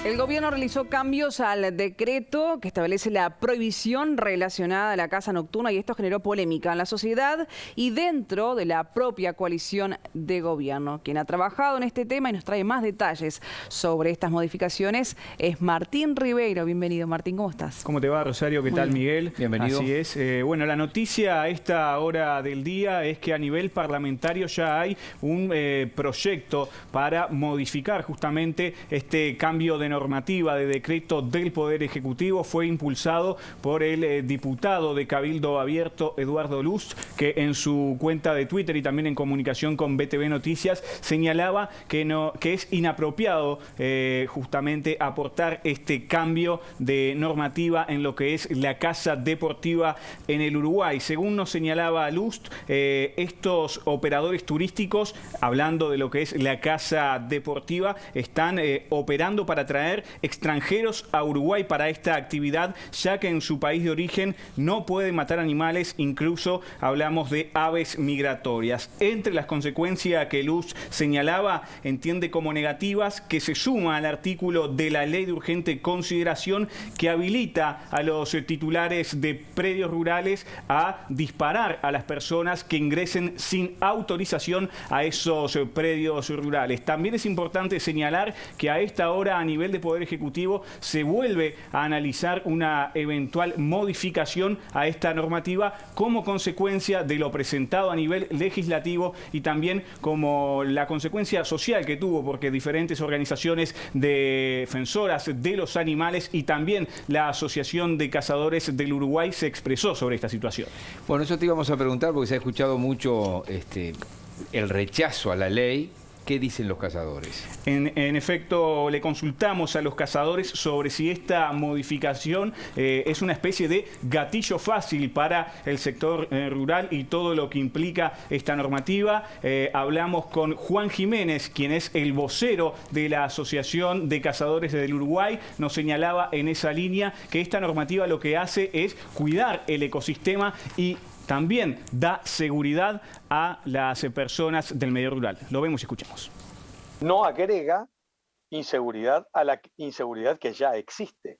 El gobierno realizó cambios al decreto que establece la prohibición relacionada a la caza nocturna y esto generó polémica en la sociedad y dentro de la propia coalición de gobierno. Quien ha trabajado en este tema y nos trae más detalles sobre estas modificaciones es Martín Ribeiro. Bienvenido, Martín, ¿cómo estás? ¿Cómo te va, Rosario? ¿Qué tal, Miguel? Bienvenido. Así es. Bueno, la noticia a esta hora del día es que a nivel parlamentario ya hay un proyecto para modificar justamente este cambio de normativa de decreto del Poder Ejecutivo. Fue impulsado por el diputado de Cabildo Abierto, Eduardo Luz, que en su cuenta de Twitter y también en comunicación con BTV Noticias señalaba que es inapropiado justamente aportar este cambio de normativa en lo que es la caza deportiva en el Uruguay. Según nos señalaba Luz, estos operadores turísticos, hablando de lo que es la caza deportiva, están operando para traer extranjeros a Uruguay para esta actividad, ya que en su país de origen no pueden matar animales, incluso hablamos de aves migratorias. Entre las consecuencias que Luz señalaba, entiende como negativas que se suma al artículo de la Ley de Urgente Consideración que habilita a los titulares de predios rurales a disparar a las personas que ingresen sin autorización a esos predios rurales. También es importante señalar que a esta hora, a nivel de Poder Ejecutivo, se vuelve a analizar una eventual modificación a esta normativa como consecuencia de lo presentado a nivel legislativo y también como la consecuencia social que tuvo, porque diferentes organizaciones defensoras de los animales y también la Asociación de Cazadores del Uruguay se expresó sobre esta situación. Bueno, eso te íbamos a preguntar porque se ha escuchado mucho el rechazo a la ley. ¿Qué dicen los cazadores? En efecto, le consultamos a los cazadores sobre si esta modificación es una especie de gatillo fácil para el sector rural y todo lo que implica esta normativa. Hablamos con Juan Jiménez, quien es el vocero de la Asociación de Cazadores del Uruguay. Nos señalaba en esa línea que esta normativa lo que hace es cuidar el ecosistema y también da seguridad a las personas del medio rural. Lo vemos y escuchamos. No agrega inseguridad a la inseguridad que ya existe.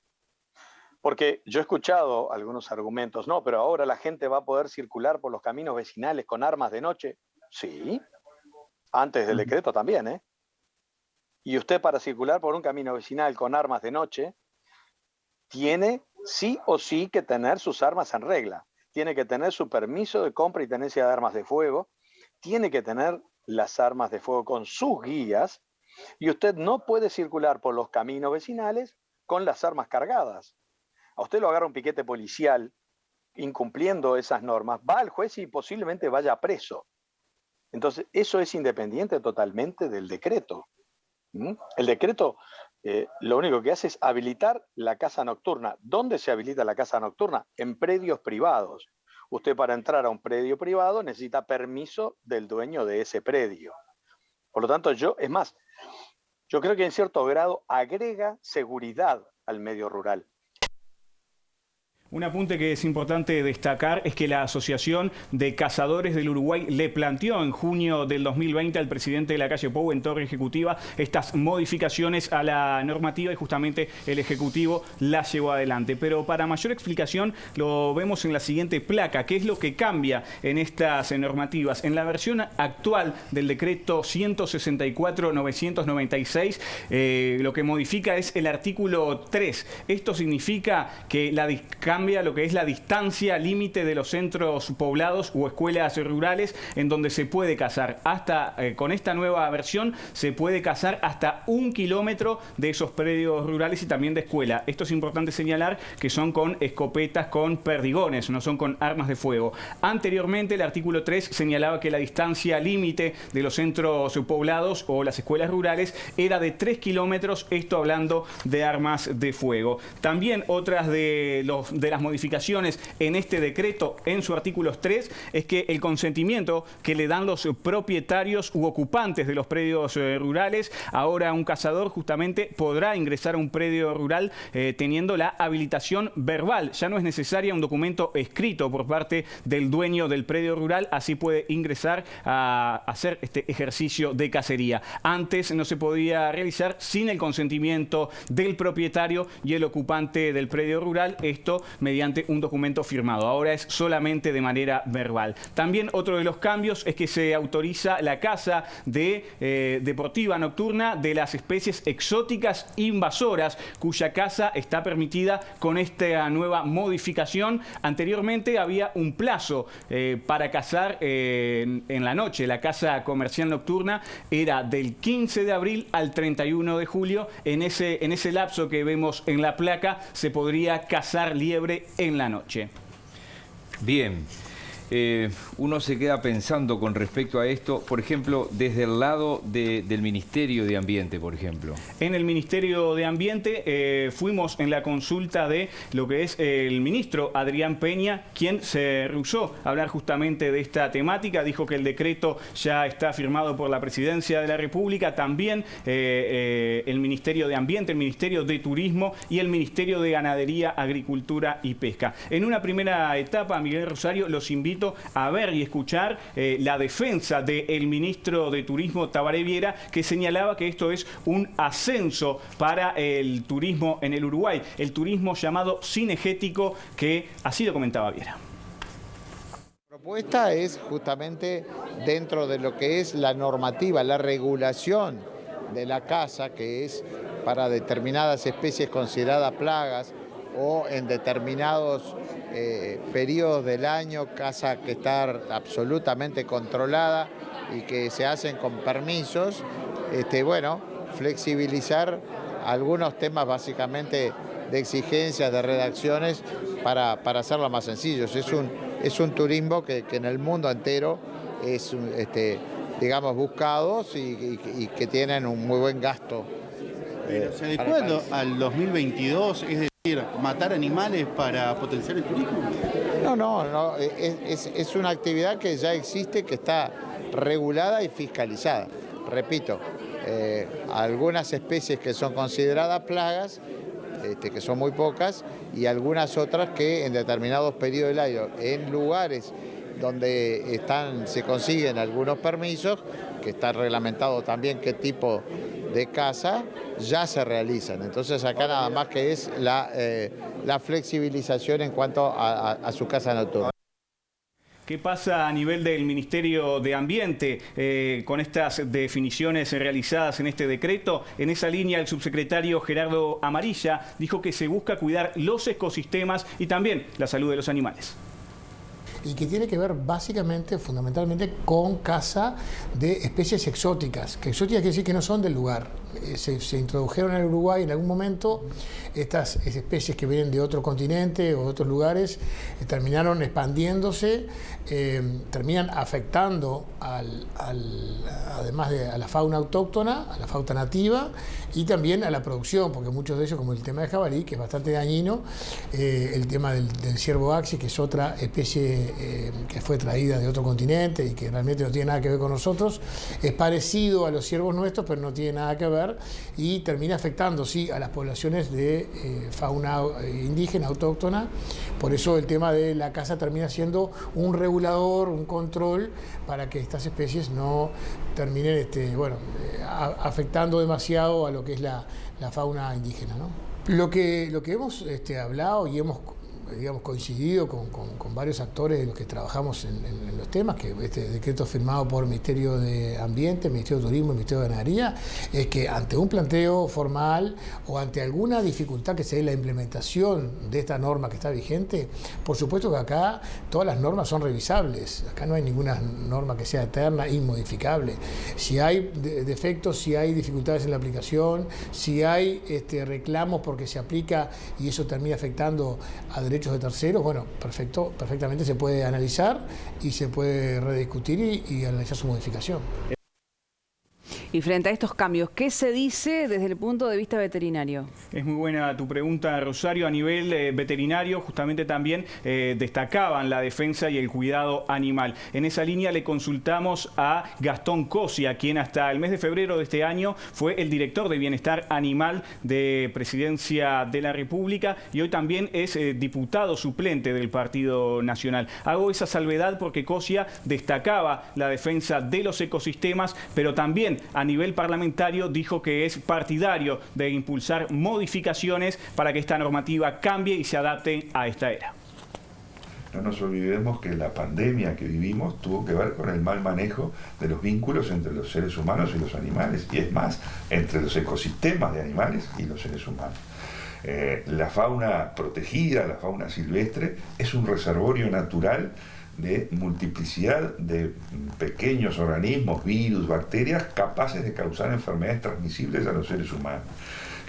Porque yo he escuchado algunos argumentos, no, pero ahora la gente va a poder circular por los caminos vecinales con armas de noche. Sí, antes del decreto también, ¿eh? Y usted para circular por un camino vecinal con armas de noche tiene sí o sí que tener sus armas en regla. Tiene que tener su permiso de compra y tenencia de armas de fuego, tiene que tener las armas de fuego con sus guías y usted no puede circular por los caminos vecinales con las armas cargadas. A usted lo agarra un piquete policial incumpliendo esas normas, va al juez y posiblemente vaya preso. Entonces, eso es independiente totalmente del decreto. El decreto lo único que hace es habilitar la caza nocturna. ¿Dónde se habilita la caza nocturna? En predios privados. Usted para entrar a un predio privado necesita permiso del dueño de ese predio. Por lo tanto, yo creo que en cierto grado agrega seguridad al medio rural. Un apunte que es importante destacar es que la Asociación de Cazadores del Uruguay le planteó en junio del 2020 al presidente de la calle Pou en Torre Ejecutiva estas modificaciones a la normativa y justamente el Ejecutivo las llevó adelante. Pero para mayor explicación lo vemos en la siguiente placa, qué es lo que cambia en estas normativas. En la versión actual del decreto 164-996 lo que modifica es el artículo 3. Esto significa que cambia lo que es la distancia límite de los centros poblados o escuelas rurales en donde se puede cazar. Con esta nueva versión se puede cazar hasta 1 kilómetro de esos predios rurales y también de escuela. Esto es importante señalar que son con escopetas con perdigones, no son con armas de fuego. Anteriormente el artículo 3 señalaba que la distancia límite de los centros poblados o las escuelas rurales era de 3 kilómetros, esto hablando de armas de fuego. También otras de de las modificaciones en este decreto, en su artículo 3, es que el consentimiento que le dan los propietarios u ocupantes de los predios rurales, ahora un cazador justamente podrá ingresar a un predio rural teniendo la habilitación verbal. Ya no es necesaria un documento escrito por parte del dueño del predio rural, así puede ingresar a hacer este ejercicio de cacería. Antes no se podía realizar sin el consentimiento del propietario y el ocupante del predio rural, esto mediante un documento firmado. Ahora es solamente de manera verbal. También otro de los cambios es que se autoriza la caza deportiva nocturna de las especies exóticas invasoras, cuya caza está permitida con esta nueva modificación. Anteriormente había un plazo para cazar en la noche. La caza comercial nocturna era del 15 de abril al 31 de julio. En ese lapso que vemos en la placa se podría cazar liebre en la noche. Bien. Uno se queda pensando con respecto a esto, por ejemplo, desde el lado del Ministerio de Ambiente, por ejemplo. En el Ministerio de Ambiente fuimos en la consulta de lo que es el ministro Adrián Peña, quien se rehusó a hablar justamente de esta temática. Dijo que el decreto ya está firmado por la Presidencia de la República, también el Ministerio de Ambiente, el Ministerio de Turismo y el Ministerio de Ganadería, Agricultura y Pesca. En una primera etapa, Miguel Rosario, los invito a ver y escuchar la defensa del ministro de Turismo, Tabaré Viera, que señalaba que esto es un ascenso para el turismo en el Uruguay, el turismo llamado cinegético, que así lo comentaba Viera. La propuesta es justamente dentro de lo que es la normativa, la regulación de la caza, que es para determinadas especies consideradas plagas o en determinados periodos del año, caza que está absolutamente controlada y que se hacen con permisos, bueno, flexibilizar algunos temas básicamente de exigencias, de redacciones, para hacerlo más sencillo. Es un turismo que en el mundo entero es, digamos, buscados y que tienen un muy buen gasto. Pero se adecua al 2022, es decir, matar animales para potenciar el turismo. No, es una actividad que ya existe, que está regulada y fiscalizada. Repito, algunas especies que son consideradas plagas, que son muy pocas, y algunas otras que en determinados periodos del año, en lugares donde se consiguen algunos permisos, que está reglamentado también qué tipo de caza, ya se realizan. Entonces acá nada más que es la flexibilización en cuanto a su caza nocturna. ¿Qué pasa a nivel del Ministerio de Ambiente con estas definiciones realizadas en este decreto? En esa línea, el subsecretario Gerardo Amarilla dijo que se busca cuidar los ecosistemas y también la salud de los animales. Y que tiene que ver básicamente, fundamentalmente, con caza de especies exóticas. Que exóticas quiere decir que no son del lugar. Se introdujeron en el Uruguay en algún momento estas especies que vienen de otro continente o de otros lugares, terminaron expandiéndose, terminan afectando además a la fauna autóctona, a la fauna nativa y también a la producción, porque muchos de ellos, como el tema de jabalí, que es bastante dañino, el tema del ciervo axis, que es otra especie que fue traída de otro continente y que realmente no tiene nada que ver con nosotros, es parecido a los ciervos nuestros, pero no tiene nada que ver, y termina afectando, sí, a las poblaciones de fauna indígena, autóctona. Por eso el tema de la caza termina siendo un regulador, un control, para que estas especies no terminen afectando demasiado a lo que es la fauna indígena, ¿no? Lo que hemos hablado y hemos, digamos, coincidido con varios actores de los que trabajamos en los temas, que este decreto firmado por el Ministerio de Ambiente, el Ministerio de Turismo y el Ministerio de Ganadería, es que ante un planteo formal o ante alguna dificultad que se dé la implementación de esta norma que está vigente, por supuesto que acá todas las normas son revisables, acá no hay ninguna norma que sea eterna, inmodificable. Si hay defectos, si hay dificultades en la aplicación, si hay reclamos porque se aplica y eso termina afectando a derechos de terceros, bueno, perfectamente se puede analizar y se puede rediscutir y analizar su modificación. Y frente a estos cambios, ¿qué se dice desde el punto de vista veterinario? Es muy buena tu pregunta, Rosario. A nivel veterinario, justamente también destacaban la defensa y el cuidado animal. En esa línea le consultamos a Gastón Cosia, quien hasta el mes de febrero de este año fue el director de Bienestar Animal de Presidencia de la República y hoy también es diputado suplente del Partido Nacional. Hago esa salvedad porque Cosia destacaba la defensa de los ecosistemas, pero también a nivel parlamentario dijo que es partidario de impulsar modificaciones para que esta normativa cambie y se adapte a esta era. No nos olvidemos que la pandemia que vivimos tuvo que ver con el mal manejo de los vínculos entre los seres humanos y los animales, y es más, entre los ecosistemas de animales y los seres humanos. La fauna protegida, la fauna silvestre, es un reservorio natural de multiplicidad de pequeños organismos, virus, bacterias, capaces de causar enfermedades transmisibles a los seres humanos.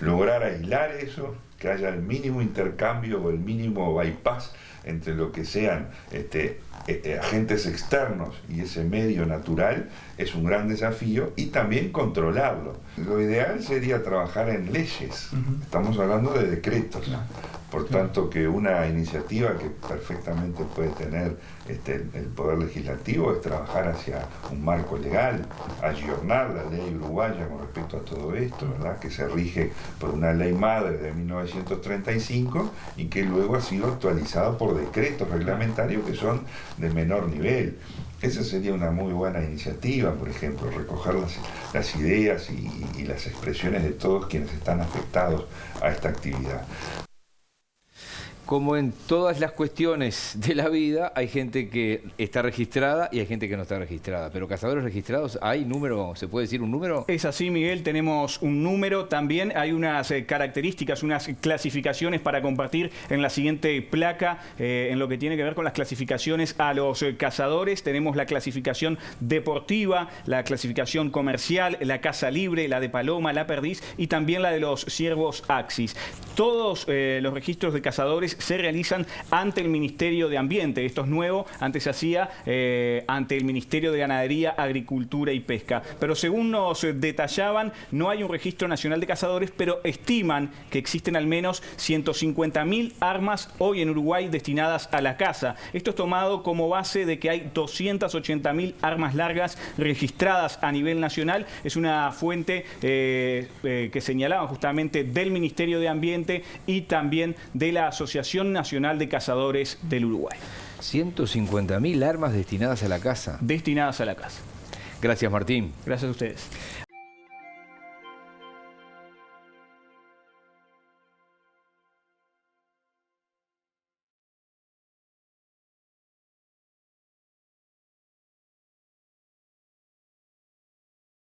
Lograr aislar eso, que haya el mínimo intercambio o el mínimo bypass entre lo que sean agentes externos y ese medio natural es un gran desafío, y también controlarlo. Lo ideal sería trabajar en leyes. Estamos hablando de decretos. Por tanto, que una iniciativa que perfectamente puede tener el Poder Legislativo es trabajar hacia un marco legal, ayornar la ley uruguaya con respecto a todo esto, ¿verdad? Que se rige por una ley madre de 1935 y que luego ha sido actualizada por decretos reglamentarios que son de menor nivel. Esa sería una muy buena iniciativa, por ejemplo, recoger las ideas y las expresiones de todos quienes están afectados a esta actividad. Como en todas las cuestiones de la vida, hay gente que está registrada y hay gente que no está registrada. Pero cazadores registrados, ¿hay número? ¿Se puede decir un número? Es así, Miguel, tenemos un número. También hay unas características, unas clasificaciones para compartir en la siguiente placa, en lo que tiene que ver con las clasificaciones a los cazadores. Tenemos la clasificación deportiva, la clasificación comercial, la caza libre, la de paloma, la perdiz y también la de los ciervos axis. Todos los registros de cazadores se realizan ante el Ministerio de Ambiente. Esto es nuevo, antes se hacía ante el Ministerio de Ganadería, Agricultura y Pesca. Pero según nos detallaban, no hay un registro nacional de cazadores, pero estiman que existen al menos 150.000 armas hoy en Uruguay destinadas a la caza. Esto es tomado como base de que hay 280.000 armas largas registradas a nivel nacional. Es una fuente que señalaban justamente del Ministerio de Ambiente y también de la Asociación Nacional de Cazadores del Uruguay. 150.000 armas destinadas a la caza. Destinadas a la caza. Gracias, Martín. Gracias a ustedes.